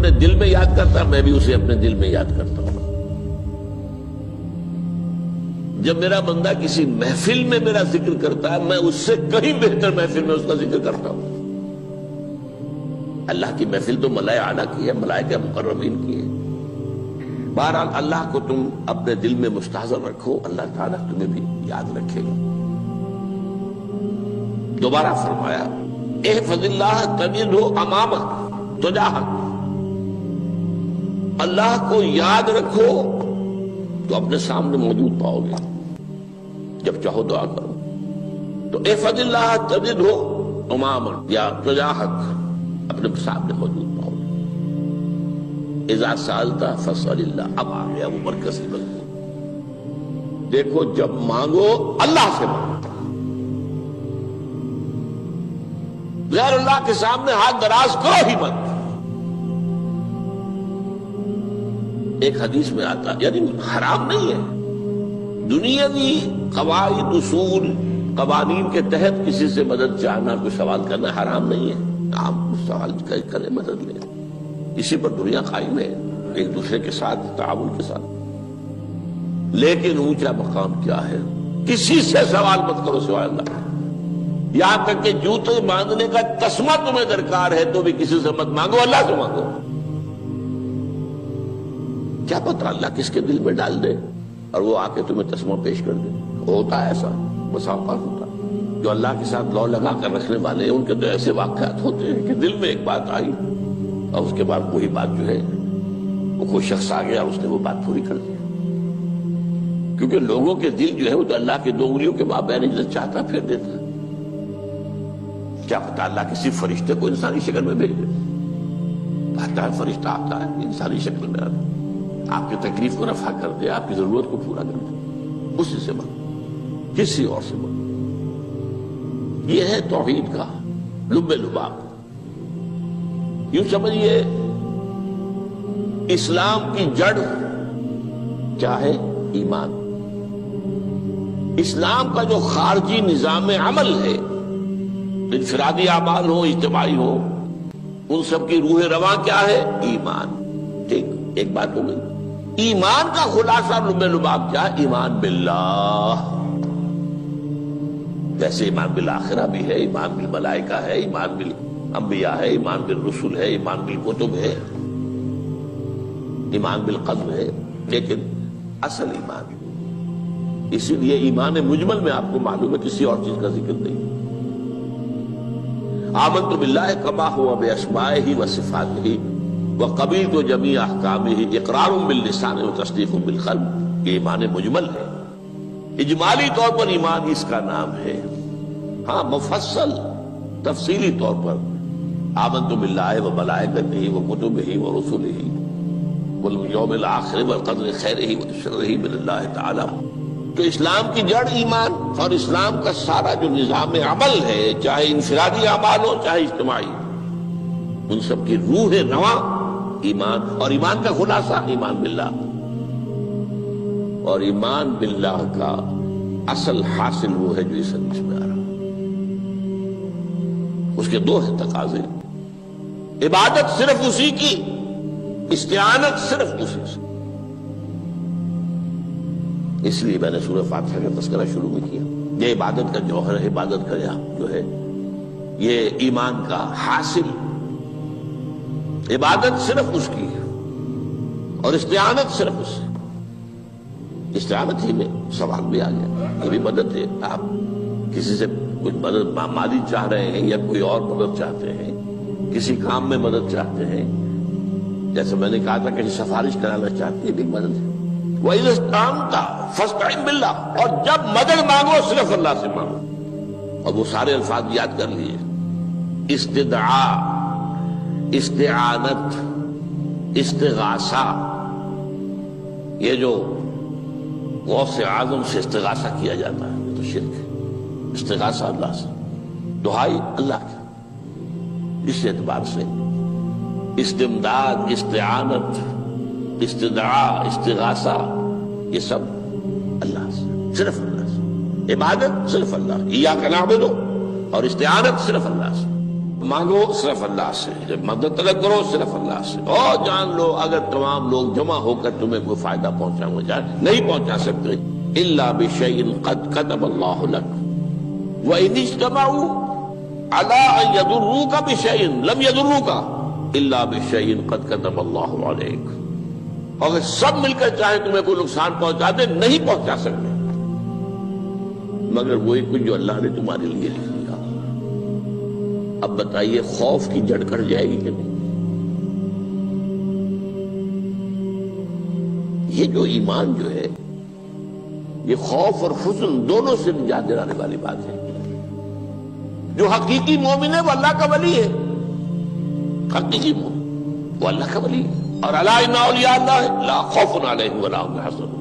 اپنے دل میں یاد کرتا میں بھی اسے اپنے دل میں یاد کرتا ہوں. جب میرا بندہ کسی محفل میں میرا ذکر کرتا ہے میں اس سے کہیں بہتر محفل میں اس کا ذکر کرتا ہوں. اللہ کی محفل تو ملائکہ اعلیٰ کی ہے، ملائکہ مقربین کی ہے. بہرحال اللہ کو تم اپنے دل میں مستحضر رکھو، اللہ تعالیٰ تمہیں بھی یاد رکھے گا. دوبارہ فرمایا احفظ اللہ تجدہ امامک تجاہک، اللہ کو یاد رکھو تو اپنے سامنے موجود پاؤ گے. جب چاہو دعا کرو تو احفظ اللہ تجدہ امامک یا تجاہک، اپنے سامنے موجود پاؤ گے. اذا سألت فاسأل اللہ، اب آ گیا وہ مرکزی مضمون. دیکھو جب مانگو اللہ سے مانگو، غیر اللہ کے سامنے ہاتھ دراز کرو ہی مت. ایک حدیث میں آتا یعنی حرام نہیں ہے، دنیاوی قواعد اصول قوانین کے تحت کسی سے مدد چاہنا، کوئی سوال کرنا حرام نہیں ہے. آپ سوال کریں، مدد لیں، اسی پر دنیا قائم ہے، ایک دوسرے کے ساتھ تعاون کے ساتھ. لیکن اونچا مقام کیا ہے؟ کسی سے سوال مت کرو سوائے اللہ. یہاں تک کہ جوتے باندھنے کا تسمہ تمہیں درکار ہے تو بھی کسی سے مت مانگو، اللہ سے مانگو. کیا پتہ اللہ کس کے دل میں ڈال دے اور وہ آ کے تمہیں تسمہ پیش کر دے. ہوتا ہے ایسا، بس اوقات ہوتا ہے. جو اللہ کے ساتھ لو لگا کر رکھنے والے ہیں ان کے تو ایسے واقعات ہوتے ہیں کہ دل میں ایک بات آئی اور اس کے بعد وہی بات جو ہے وہ کوئی شخص آ گیا اور اس نے وہ بات پوری کر دی. کیونکہ لوگوں کے دل جو ہے وہ تو اللہ کے دو انگلیوں کے مابین جسے چاہتا پھیر دیتا ہے. کیا پتہ اللہ کسی فرشتے کو انسانی شکل میں بھیج دے. آتا ہے فرشتہ، آتا ہے انسانی شکل میں، آتا ہے آپ کی تکلیف کو رفع کر دے، آپ کی ضرورت کو پورا کر دے. اسی سے مانگو، کسی اور سے مانگو. یہ ہے توحید کا لب لباب. یوں سمجھیے اسلام کی جڑ کیا ہے؟ ایمان. اسلام کا جو خارجی نظام عمل ہے، انفرادی اعمال ہو اجتماعی ہو، ان سب کی روح رواں کیا ہے؟ ایمان. ٹھیک، ایک بات ہو گئی. ایمان کا خلاصہ لب لباب کیا ہے؟ ایمان باللہ. ویسے ایمان بالآخرہ بھی ہے، ایمان بالملائکہ ہے، ایمان بالانبیاء ہے، ایمان بالرسل ہے، ایمان بالکتب ہے، ایمان بالقدر ہے. لیکن اصل ایمان، اسی لیے ایمان مجمل میں آپ کو معلوم ہے کسی اور چیز کا ذکر نہیں. آمنت باللہ کما ہوا باسمائہ وصفاتہ وقبلت جمیع احکامہ اقرار باللسان وتصدیق بالقلب. یہ ایمان مجمل ہے. اجمالی طور پر ایمان اس کا نام ہے. ہاں مفصل تفصیلی طور پر آمنت باللہ وملائکتہ وکتبہ ورسلہ والیوم الآخر والقدر خیرہ وشرہ من اللہ تعالی. تو اسلام کی جڑ ایمان، اور اسلام کا سارا جو نظام عمل ہے، چاہے انفرادی اعمال ہو چاہے اجتماعی، ان سب کی روح رواں ایمان. اور ایمان کا خلاصہ ایمان باللہ. اور ایمان باللہ کا اصل حاصل وہ ہے جو اس حدیث میں آ رہا. اس کے دو ہیں تقاضے. عبادت صرف اسی کی، استعانت صرف اسی سے. اس لیے میں نے سورہ فاتحہ کا تذکرہ شروع میں کیا. یہ عبادت کا جوہر ہے، عبادت کا جو ہے یہ ایمان کا حاصل. عبادت صرف اس کی ہے اور استعانت صرف اس سے. استعانت ہی میں سوال بھی آ گیا، یہ بھی مدد ہے. آپ کسی سے کچھ مدد مالی چاہ رہے ہیں یا کوئی اور مدد چاہتے ہیں، کسی کام میں مدد چاہتے ہیں، جیسے میں نے کہا تھا کہ سفارش کرانا چاہتے ہیں، بھی مدد ہے. وَإِذَا اسْتَعَنْتَ فَاسْتَعِنْ بِاللَّهِ. اور جب مدد مانگو صرف اللہ سے مانگو. اور وہ سارے الفاظ یاد کر لیے: استدعاء، استعانت، استغاثہ. یہ جو غوث اعظم سے استغاثہ کیا جاتا ہے یہ تو شرک ہے. استغاثہ اللہ سے، دعائی اللہ کی. اس اعتبار سے استمداد، استعانت، استدعاء، استغاثہ یہ سب اللہ سے، صرف اللہ سے. عبادت صرف اللہ، ایاک نعبد، اور استعانت صرف اللہ سے. مانگو صرف اللہ سے، جب مدد طلب کرو صرف اللہ سے، اور جان لو اگر تمام لوگ جمع ہو کر تمہیں کوئی فائدہ پہنچانا چاہے نہیں پہنچا سکتے، الا بشیء قد کتب اللہ لک وان اجتمعوا علی ان یضروک بشیء لم یضروک الا بشیء قد کتب اللہ علیک، اگر سب مل کر چاہے تمہیں کوئی نقصان پہنچا دے نہیں پہنچا سکتے مگر وہی کچھ جو اللہ نے تمہارے لیے لکھ دیا۔ اب بتائیے خوف کی جڑ کٹ جائے گی کہ نہیں؟ یہ جو ایمان جو ہے یہ خوف اور حزن دونوں سے نجات دلانے والی بات ہے۔ جو حقیقی مومن ہے وہ اللہ کا ولی ہے، حقیقی مومن وہ اللہ کا ولی ہے، اور الا ان اولیاء اللہ لا خوف علیہم ولا هم يحزنون۔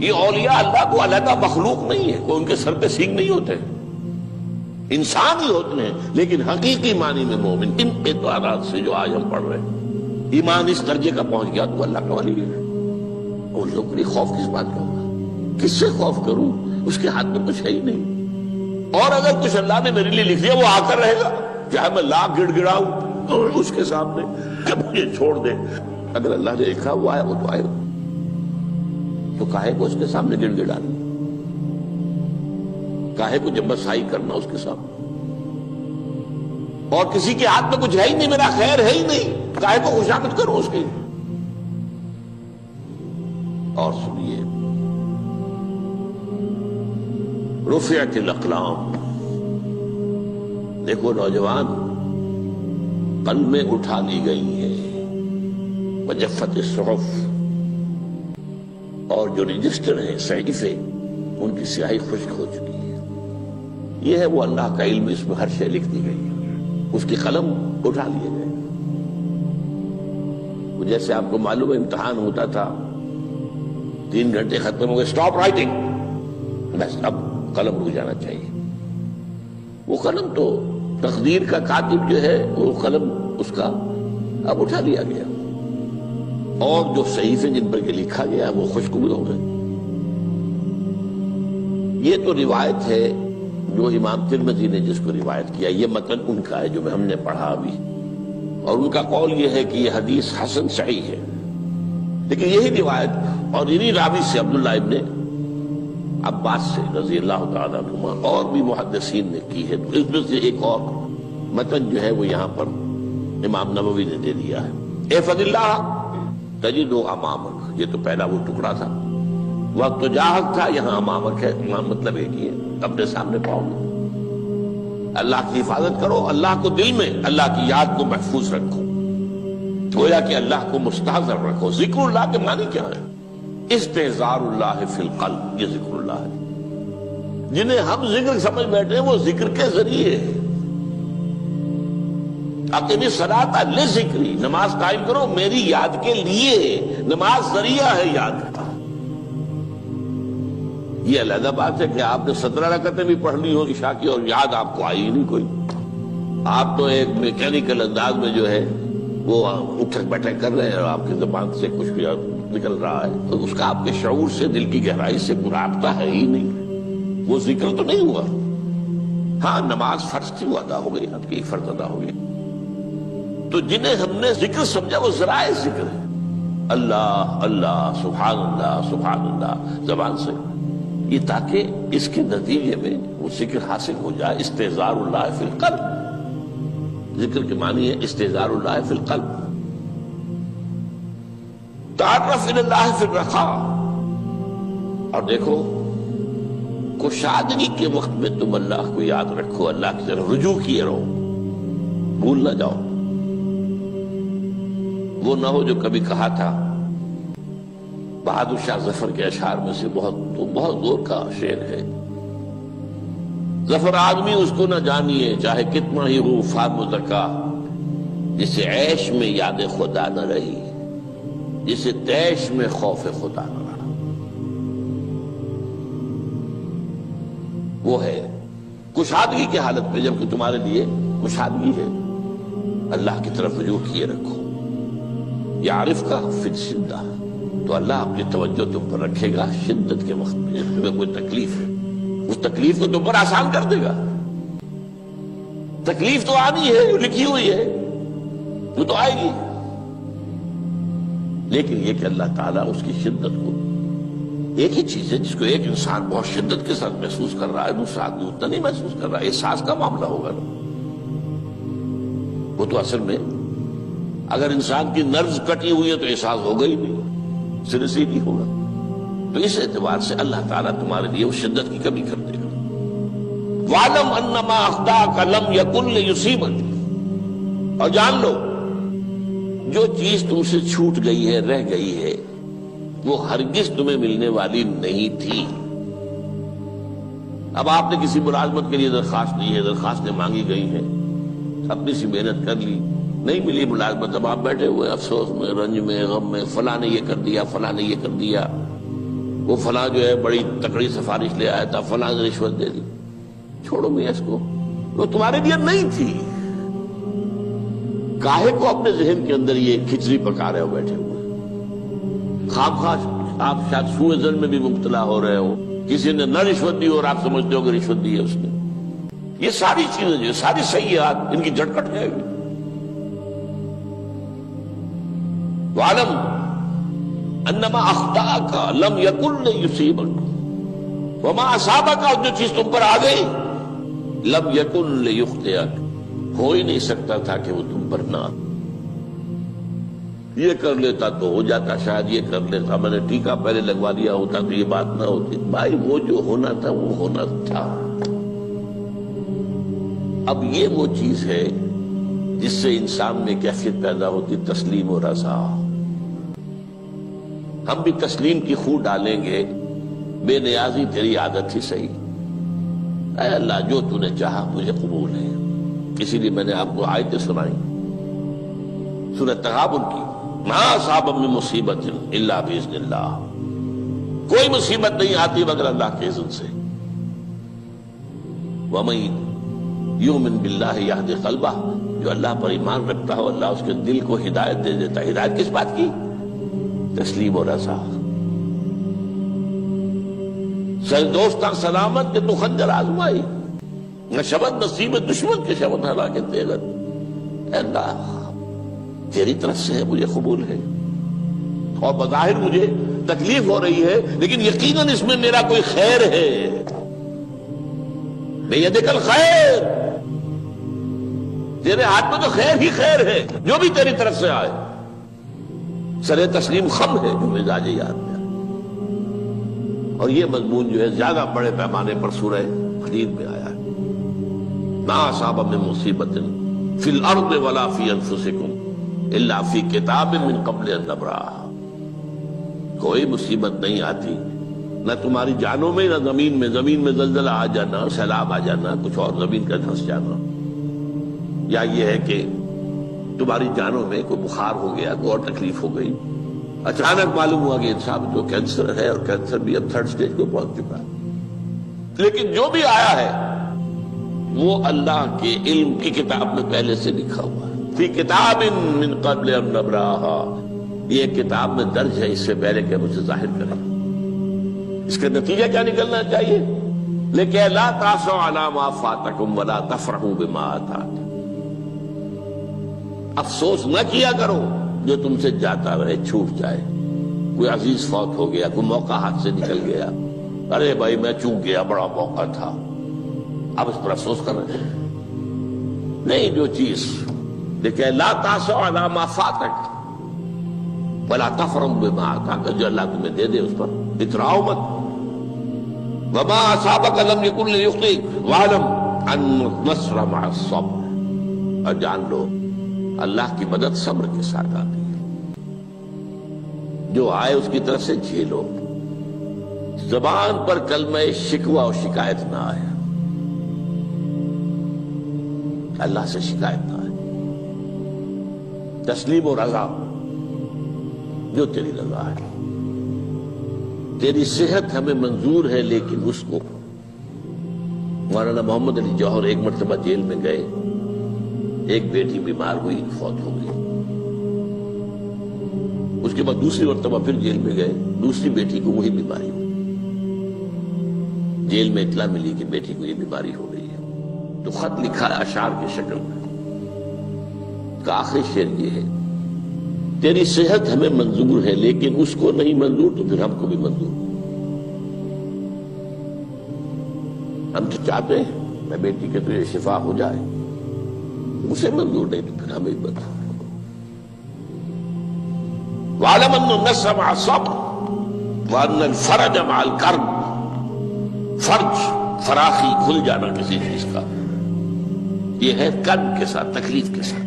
یہ اولیاء اللہ کو علیحدہ مخلوق نہیں ہے، کوئی ان کے سر پہ سینگ نہیں ہوتے، انسان ہی ہوتے ہیں، لیکن حقیقی معنی میں مومن ان اعتبارات سے جو آج ہم پڑھ رہے ہیں ایمان اس درجے کا پہنچ گیا تو اللہ کا ولی ہے۔ ان لوگوں کے لیے خوف کس بات کا ہوگا؟ کس سے خوف کروں؟ اس کے ہاتھ میں کچھ ہے ہی نہیں، اور اگر کچھ اللہ نے میرے لیے لکھ دیا وہ آ کر رہے گا، چاہے میں لاکھ گڑ گڑاؤں اس کے سامنے کہ مجھے چھوڑ دے، اگر اللہ نے لکھا وہ آئے وہ تو آئے، تو کاہے کو اس کے سامنے گڑ گڑانا، کاہے کو جبرسائی کرنا اس کے سامنے، اور کسی کے ہاتھ میں کچھ ہے ہی نہیں، میرا خیر ہے ہی نہیں، کاہے کو خوشامد کرو اس کی۔ اور سنیے، رفعت الاقلام، دیکھو نوجوان، قلمیں اٹھا لی گئی ہیں، وجفت الصحف، اور جو رجسٹر ہیں صحیفے ان کی سیاہی خشک ہو چکی ہے۔ یہ ہے وہ اللہ کا علم، اس میں ہر شے لکھ دی گئی ہے، اس کی قلم اٹھا لیے گئے۔ جیسے آپ کو معلوم ہے امتحان ہوتا تھا، 3 گھنٹے ختم ہو گئے، اسٹاپ رائٹنگ، بس اب قلم رک جانا چاہیے۔ وہ قلم تو تقدیر کا کاتب جو ہے وہ قلم اس کا اب اٹھا لیا گیا، اور جو صحیفے جن پر لکھا گیا وہ خشک بھی ہو گئے۔ یہ تو روایت ہے جو امام ترمذی نے جس کو روایت کیا، یہ متن ان کا ہے جو ہم نے پڑھا ابھی، اور ان کا قول یہ ہے کہ یہ حدیث حسن صحیح ہے، لیکن یہی روایت اور انہی راوی سے عبداللہ ابن عباس سے رضی اللہ تعالیٰ عنہما اور بھی محدثین نے کی ہے، تو اس میں سے ایک اور متن جو ہے وہ یہاں پر امام نووی نے دے دیا ہے۔ احفظ اللہ تجدہ امامک، یہ تو پہلا وہ ٹکڑا تھا، وقت جاہک تھا، یہاں امامک ہے، امام مطلب ایک ہی ہے، اپنے سامنے پاؤ گے۔ اللہ کی حفاظت کرو، اللہ کو دل میں، اللہ کی یاد کو محفوظ رکھو، گویا کہ اللہ کو مستحضر رکھو۔ ذکر اللہ کے معنی کیا ہے؟ استحضار اللہ فی القلب، یہ ذکر اللہ ہے۔ جنہیں ہم ذکر سمجھ بیٹھے ہیں وہ ذکر کے ذریعے ہے۔ اقیم الصلاۃ لذکری، نماز قائم کرو میری یاد کے لیے، نماز ذریعہ ہے یاد کا۔ یہ علیحدہ بات ہے کہ آپ نے 17 رکعتیں بھی پڑھ لی ہو عشاء کی اور یاد آپ کو آئی ہی نہیں کوئی، آپ تو ایک میکینیکل انداز میں جو ہے وہ اٹھک بیٹھک کر رہے ہیں اور آپ کی زبان سے کچھ بھی نکل رہا ہے، تو اس کا آپ کے شعور سے، دل کی گہرائی سے کوئی رابطہ ہے ہی نہیں، وہ ذکر تو نہیں ہوا۔ ہاں نماز فرض تھی وہ ادا ہو گئی، آپ کی ایک فرض ادا ہو گئی۔ تو جنہیں ہم نے ذکر سمجھا وہ ذرائع ذکر ہے، اللہ اللہ سبحان اللہ سبحان اللہ زبان سے، یہ تاکہ اس کے نتیجے میں وہ ذکر حاصل ہو جائے۔ استحضار اللہ فی القلب، ذکر کے معنی ہے استحضار اللہ فی القلب۔ تعرف الی اللہ فی الرخاء، اور دیکھو کشادگی کے وقت میں تم اللہ کو یاد رکھو، اللہ کی طرف رجوع کیے رہو، بھول نہ جاؤ۔ وہ نہ ہو جو کبھی کہا تھا، بہادر شاہ ظفر کے اشعار میں سے بہت دور کا شعر ہے، ظفر آدمی اس کو نہ جانیے چاہے کتنا ہی ہو فام زکا، جسے عیش میں یاد خدا نہ رہی، جسے تیش میں خوف خدا نہ رہا۔ وہ ہے کشادگی کی حالت میں، جبکہ تمہارے لیے کشادگی ہے، اللہ کی طرف رجوع کیے رکھو۔ یعرف کا فی الشدہ، تو اللہ اپنی توجہ تم پر رکھے گا شدت کے وقت میں، جب تمہیں کوئی تکلیف ہے اس تکلیف کو تم پر آسان کر دے گا۔ تکلیف تو آنی ہے، جو لکھی ہوئی ہے وہ تو آئے گی، لیکن یہ کہ اللہ تعالیٰ اس کی شدت کو، ایک ہی چیز ہے جس کو ایک انسان بہت شدت کے ساتھ محسوس کر رہا ہے، دوسرا آدمی اتنا نہیں محسوس کر رہا ہے، احساس کا معاملہ ہوگا نا۔ وہ تو اصل میں اگر انسان کی نرز کٹی ہوئی ہے تو احساس ہوگا ہی نہیں، سرے سے ہی نہیں ہوگا۔ تو اس اعتبار سے اللہ تعالیٰ تمہارے لیے اس شدت کی کمی کر دے گا۔ وَاعْلَمْ أَنَّمَا أَخْطَأَكَ لَمْ يَكُنْ لِيُصِيبَكَ، اور جان لو جو چیز تم سے چھوٹ گئی ہے، رہ گئی ہے، وہ ہرگز تمہیں ملنے والی نہیں تھی۔ اب آپ نے کسی ملازمت کے لیے درخواست دی ہے، درخواستیں مانگی گئی ہیں، اپنی سی محنت کر لی، نہیں ملی ملازمت، اب آپ بیٹھے ہوئے افسوس میں، رنج میں، غم میں، فلاں نے یہ کر دیا، فلاں نے یہ کر دیا، وہ فلاں جو ہے بڑی تکڑی سفارش لے آیا تھا، فلاں نے رشوت دے دی۔ چھوڑو میاں اس کو، وہ تمہارے لیے نہیں تھی۔ کاہے کو اپنے ذہن کے اندر یہ کھچڑی پکا رہے ہو بیٹھے ہوئے؟ خواہ آپ شاید سوء ظن میں بھی مبتلا ہو رہے ہو، کسی نے نہ رشوت دی اور آپ سمجھتے ہو کہ رشوت دی ہے اس نے۔ یہ ساری چیزیں جو ساری سیئات، ان کی جڑ کٹ جائے گی۔ وَعْلَمْ أَنَّمَا أَخْطَأَكَ لَمْ يَكُنْ لِيُصِيبَكَ وَمَا أَصَابَكَ، اور جو چیز تم پر آ گئی، لَمْ يَكُنْ لِيُخْطِئَكَ، ہو ہی نہیں سکتا تھا کہ وہ تم پر نہ۔ یہ کر لیتا تو ہو جاتا، شاید یہ کر لیتا، میں نے ٹیکا پہلے لگوا لیا ہوتا تو یہ بات نہ ہوتی۔ بھائی وہ جو ہونا تھا وہ ہونا تھا۔ اب یہ وہ چیز ہے جس سے انسان میں کیفیت پیدا ہوتی، تسلیم و رضا۔ ہم بھی تسلیم کی خو ڈالیں گے، بے نیازی تیری عادت ہی صحیح، اے اللہ جو تو نے چاہا مجھے قبول ہے۔ اسی لیے میں نے آپ کو آیتیں سنائی سورہ تغابن کی، ما اصاب من مصیبت الا باذن اللہ، کوئی مصیبت نہیں آتی مگر اللہ کے اذن سے۔ وَمَن یؤمن باللہ یہدی قلبہ، جو اللہ پر ایمان رکھتا ہو اللہ اس کے دل کو ہدایت دے دیتا ہے۔ ہدایت کس بات کی؟ تسلیم و رضا۔ سر دوستاں سلامت کہ تو خنجر آزمائی، نہ شبد نصیب دشمن کے شبد ہلاکت تیغت، اے اللہ تیری طرف سے ہے، مجھے قبول ہے، اور بظاہر مجھے تکلیف ہو رہی ہے لیکن یقیناً اس میں میرا کوئی خیر ہے۔ بیدک الخیر، تیرے ہاتھ میں تو خیر ہی خیر ہے، جو بھی تیری طرف سے آئے۔ سر تسلیم خم ہے جو مزاج یاد میں آئے، اور یہ مضمون جو ہے زیادہ بڑے پیمانے پر سورہ حدید میں آیا ہے۔ ما اصاب من مصیبت فی الارض ولا فی انفسکم الا فی کتاب من قبل ان نبرأها، کوئی مصیبت نہیں آتی نہ تمہاری جانوں میں نہ زمین میں، زمین میں زلزلہ آ جانا، سیلاب آ جانا، کچھ اور زمین کا دھنس جانا، یا یہ ہے کہ تمہاری جانوں میں کوئی بخار ہو گیا، کوئی اور تکلیف ہو گئی، اچانک معلوم ہوا کہ انسان کو کینسر ہے اور کینسر بھی اب 3rd سٹیج کو پہنچ چکا ہے، لیکن جو بھی آیا ہے وہ اللہ کے علم کی کتاب میں پہلے سے لکھا ہوا ہے۔ فی کتاب من قبل ان نبرأها، یہ کتاب میں درج ہے اس سے پہلے کہ ہم اسے ظاہر کریں۔ اس کا نتیجہ کیا نکلنا چاہیے؟ لیکن لا تاسوا علی ما فاتکم ولا تفرحوا بما آتاکم، افسوس نہ کیا کرو جو تم سے جاتا رہے، چھوٹ جائے، کوئی عزیز فوت ہو گیا، کوئی موقع ہاتھ سے نکل گیا، ارے بھائی میں چوک گیا، بڑا موقع تھا، اب اس پر افسوس کر رہے ہیں؟ نہیں، جو چیز دیکھیں لا تاسوا علی ما فاتک ولا تفرحوا بما آتاک، جو اللہ تمہیں دے دے اس پر اتراؤ مت۔ وما اصابک لم یکن لیخطئک واعلم ان النصر مع الصبر، اور جان لو اللہ کی مدد صبر کے ساتھ آتی ہے، جو آئے اس کی طرف سے جھیلو، زبان پر کلمہ شکوہ اور شکایت نہ آئے، اللہ سے شکایت نہ آئے، تسلیم و رضا، جو تیری رضا ہے۔ تیری صحت ہمیں منظور ہے لیکن اس کو، مولانا محمد علی جوہر ایک مرتبہ جیل میں گئے، ایک بیٹی بیمار ہوئی، فوت ہو گئی، اس کے بعد دوسری مرتبہ پھر جیل میں گئے، دوسری بیٹی کو وہی بیماری ہوئی، جیل میں اطلاع ملی کہ بیٹی کو یہ بیماری ہو گئی ہے، تو خط لکھا ہے اشعار کی شکل میں، کا آخری شعر یہ ہے: تیری صحت ہمیں منظور ہے لیکن اس کو نہیں منظور تو پھر ہم کو بھی منظور۔ ہم تو چاہتے ہیں میں بیٹی کے تجھے شفا ہو جائے، اسے منظور نہیں تو پھر ہمیں بھی منظور۔ وَاعْلَمْ أَنَّ النَّصْرَ مَعَ الصَّبْرِ وَأَنَّ الْفَرَجَ مَعَ الْكَرْبِ۔ فرج، فراخی، کھل جانا کسی چیز کا، یہ ہے کرب کے ساتھ، تکلیف کے ساتھ،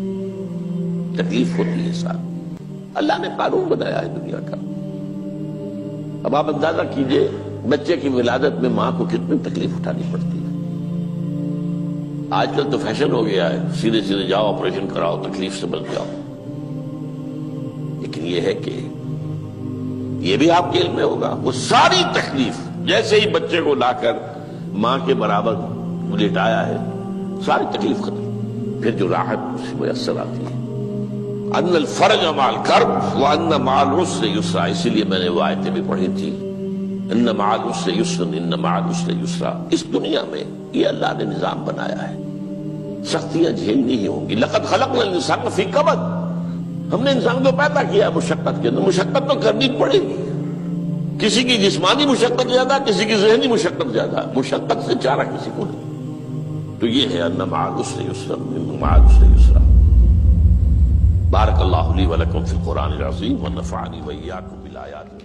تکلیف ہوتی ہے ساتھ۔ اللہ نے قانون بنایا ہے دنیا کا۔ اب آپ اندازہ کیجئے بچے کی ولادت میں ماں کو کتنی تکلیف اٹھانی پڑتی ہے۔ آج کل تو فیشن ہو گیا ہے، سیدھے سیدھے جاؤ، آپریشن کراؤ، تکلیف سے بچ جاؤ، لیکن یہ ہے کہ یہ بھی آپ کے علم میں ہوگا، وہ ساری تکلیف جیسے ہی بچے کو لا کر ماں کے برابر لٹایا ہے، ساری تکلیف ختم، پھر جو راحت اس سے میسر آتی ہے۔ ان الفرج مع الکرب وان مع العسر یسرا، اسی لیے میں نے وہ آیتیں بھی پڑھی تھی، ان مع العسر یسرا ان مع العسر یسرا۔ اس دنیا میں یہ اللہ نے نظام بنایا ہے، سختیاں جھیلنی ہی ہوں گی۔ لقد خلقنا الانسان فی کبد، ہم نے انسان کو پیدا کیا ہے مشقت کے اندر، مشقت تو کرنی پڑے گی۔ کسی کی جسمانی مشقت زیادہ، کسی کی ذہنی مشقت زیادہ، مشقت سے چارہ کسی کو نہیں۔ تو یہ ہے ان مع العسر یسرا ان مع العسر یسرا۔ بارک اللہ لی ولکم فی القرآن العظیم ونفعنی وإیاکم بالآیات۔